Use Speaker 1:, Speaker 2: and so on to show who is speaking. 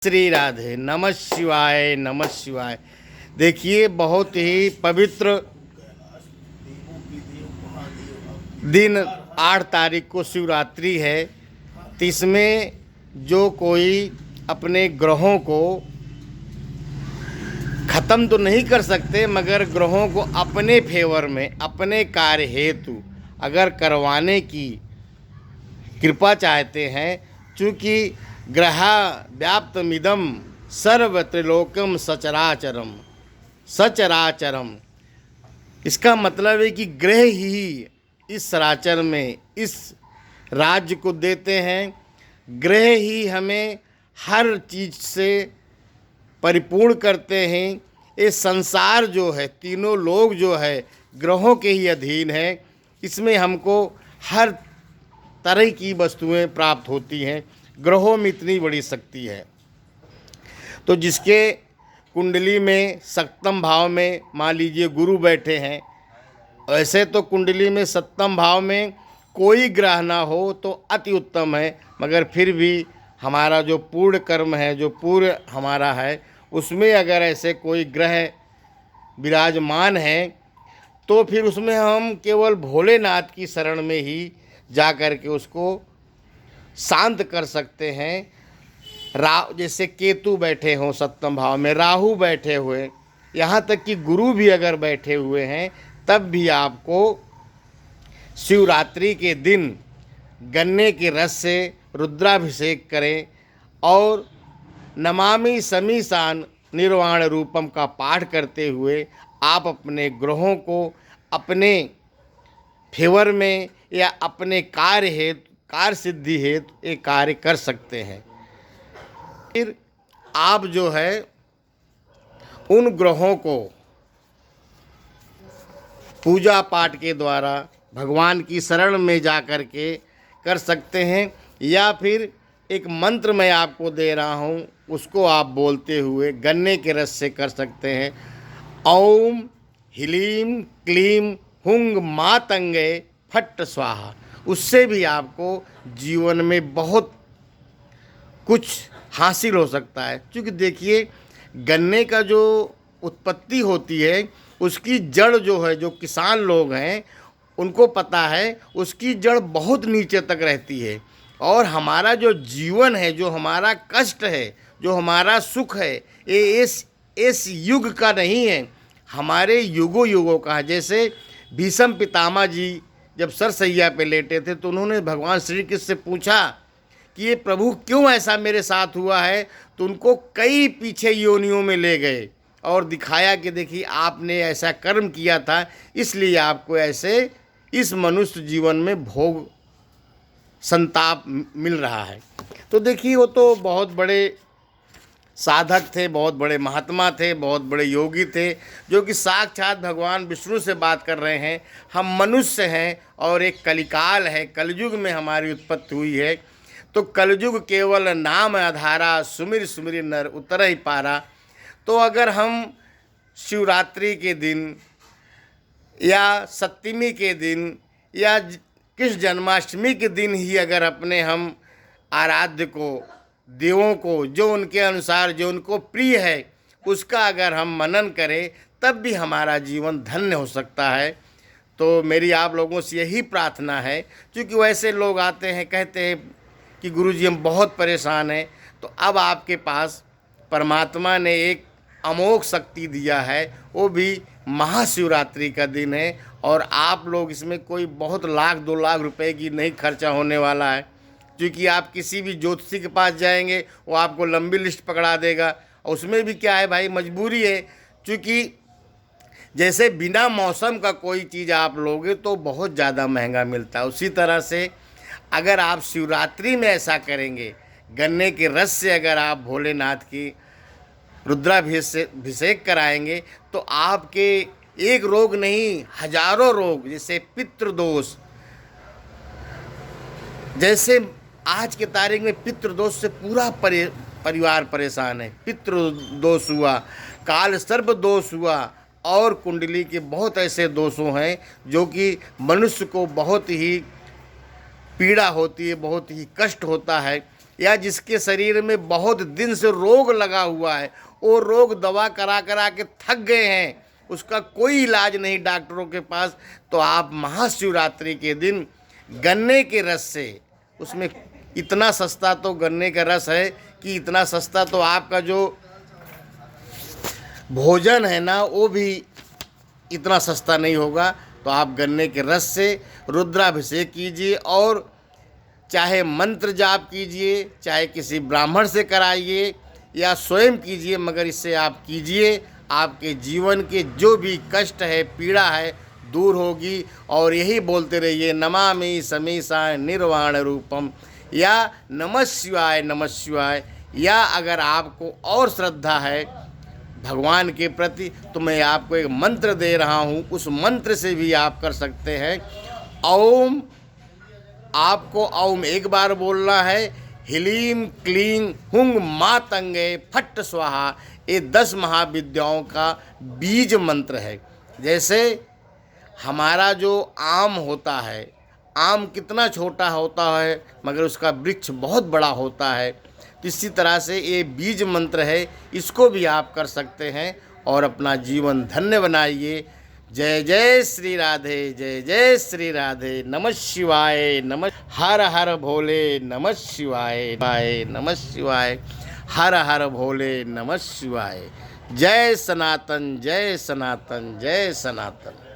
Speaker 1: श्री राधे। नमः शिवाय, नमः शिवाय। देखिए, बहुत ही पवित्र दिन 8 तारीख को शिवरात्रि है। तो इसमें जो कोई अपने ग्रहों को ख़त्म तो नहीं कर सकते, मगर ग्रहों को अपने फेवर में, अपने कार्य हेतु अगर करवाने की कृपा चाहते हैं, चूँकि ग्रह व्याप्तमिदं सर्वत्रिलोकम सचराचरम सचराचरम। इसका मतलब है कि ग्रह ही इस सराचर में, इस राज्य को देते हैं। ग्रह ही हमें हर चीज़ से परिपूर्ण करते हैं। ये संसार जो है, तीनों लोग जो है, ग्रहों के ही अधीन है। इसमें हमको हर तरह की वस्तुएं प्राप्त होती हैं। ग्रहों में इतनी बड़ी शक्ति है। तो जिसके कुंडली में सप्तम भाव में मान लीजिए गुरु बैठे हैं, वैसे तो कुंडली में सप्तम भाव में कोई ग्रह ना हो तो अति उत्तम है, मगर फिर भी हमारा जो पूर्ण कर्म है, जो पूर्ण हमारा है, उसमें अगर ऐसे कोई ग्रह विराजमान है तो फिर उसमें हम केवल भोलेनाथ की शरण में ही जा कर के उसको शांत कर सकते हैं। जैसे केतु बैठे हों सप्तम भाव में, राहु बैठे हुए, यहाँ तक कि गुरु भी अगर बैठे हुए हैं, तब भी आपको शिवरात्रि के दिन गन्ने के रस से रुद्राभिषेक करें और नमामि समीसान निर्वाण रूपम का पाठ करते हुए आप अपने ग्रहों को अपने फेवर में या अपने कार्य सिद्धि हेतु एक कार्य कर सकते हैं। फिर आप जो है उन ग्रहों को पूजा पाठ के द्वारा भगवान की शरण में जा कर के कर सकते हैं, या फिर एक मंत्र मैं आपको दे रहा हूँ, उसको आप बोलते हुए गन्ने के रस से कर सकते हैं। ओम ह्लीं क्लीं हुंग मातंगे फट्ट स्वाहा। उससे भी आपको जीवन में बहुत कुछ हासिल हो सकता है। क्योंकि देखिए, गन्ने का जो उत्पत्ति होती है, उसकी जड़ जो है, जो किसान लोग हैं उनको पता है, उसकी जड़ बहुत नीचे तक रहती है। और हमारा जो जीवन है, जो हमारा कष्ट है, जो हमारा सुख है, ये इस युग का नहीं है, हमारे युगों युगों का है। जैसे भीष्म पितामह जी जब सरसैया पे लेटे थे तो उन्होंने भगवान श्री कृष्ण से पूछा कि ये प्रभु क्यों ऐसा मेरे साथ हुआ है। तो उनको कई पीछे योनियों में ले गए और दिखाया कि देखिए, आपने ऐसा कर्म किया था, इसलिए आपको ऐसे इस मनुष्य जीवन में भोग संताप मिल रहा है। तो देखिए, वो तो बहुत बड़े साधक थे, बहुत बड़े महात्मा थे, बहुत बड़े योगी थे, जो कि साक्षात भगवान विष्णु से बात कर रहे हैं। हम मनुष्य हैं और एक कलिकाल है, कलयुग में हमारी उत्पत्ति हुई है। तो कलयुग केवल नाम आधारा, सुमिर सुमिर नर उतर ही पारा। तो अगर हम शिवरात्रि के दिन या सप्तमी के दिन या कृष्ण जन्माष्टमी के दिन ही अगर अपने हम आराध्य को, देवों को, जो उनके अनुसार, जो उनको प्रिय है, उसका अगर हम मनन करें, तब भी हमारा जीवन धन्य हो सकता है। तो मेरी आप लोगों से यही प्रार्थना है। क्योंकि वैसे लोग आते हैं, कहते हैं कि गुरुजी हम बहुत परेशान हैं। तो अब आपके पास परमात्मा ने एक अमोघ शक्ति दिया है, वो भी महाशिवरात्रि का दिन है। और आप लोग इसमें कोई बहुत लाख 2 लाख रुपए की नहीं खर्चा होने वाला है। क्योंकि आप किसी भी ज्योतिषी के पास जाएंगे, वो आपको लंबी लिस्ट पकड़ा देगा। और उसमें भी क्या है भाई, मजबूरी है। क्योंकि जैसे बिना मौसम का कोई चीज़ आप लोगे तो बहुत ज़्यादा महंगा मिलता है, उसी तरह से अगर आप शिवरात्रि में ऐसा करेंगे, गन्ने के रस से अगर आप भोलेनाथ की रुद्राभिषेक कराएंगे, तो आपके एक रोग नहीं, हजारों रोग, जैसे पितृदोष, जैसे आज के तारीख में पितृदोष से पूरा परिवार परेशान है। पितृदोष हुआ, काल सर्प दोष हुआ, और कुंडली के बहुत ऐसे दोषों हैं जो कि मनुष्य को बहुत ही पीड़ा होती है, बहुत ही कष्ट होता है। या जिसके शरीर में बहुत दिन से रोग लगा हुआ है, वो रोग दवा करा करा के थक गए हैं, उसका कोई इलाज नहीं डॉक्टरों के पास, तो आप महाशिवरात्रि के दिन गन्ने के रस से, उसमें इतना सस्ता तो गन्ने का रस है कि इतना सस्ता तो आपका जो भोजन है ना वो भी इतना सस्ता नहीं होगा। तो आप गन्ने के रस से रुद्राभिषेक कीजिए और चाहे मंत्र जाप कीजिए, चाहे किसी ब्राह्मण से कराइए या स्वयं कीजिए, मगर इससे आप कीजिए, आपके जीवन के जो भी कष्ट है, पीड़ा है, दूर होगी। और यही बोलते रहिए नमामि समीसाय निर्वाण रूपम या नमः शिवाय नमः शिवाय। या अगर आपको और श्रद्धा है भगवान के प्रति तो मैं आपको एक मंत्र दे रहा हूँ, उस मंत्र से भी आप कर सकते हैं। ओम, आपको ओम एक बार बोलना है, ह्लीं क्लीं हुं मातंगे फट्ट स्वाहा। ये 10 महाविद्याओं का बीज मंत्र है। जैसे हमारा जो आम होता है, आम कितना छोटा होता है मगर उसका वृक्ष बहुत बड़ा होता है, तो इसी तरह से ये बीज मंत्र है, इसको भी आप कर सकते हैं और अपना जीवन धन्य बनाइए। जय जय श्री राधे, जय जय श्री राधे। नमः शिवाय, नमः हर हर भोले, नमः शिवाय नमः शिवाय, हर हर भोले, नमः शिवाय। जय सनातन, जय सनातन, जय सनातन।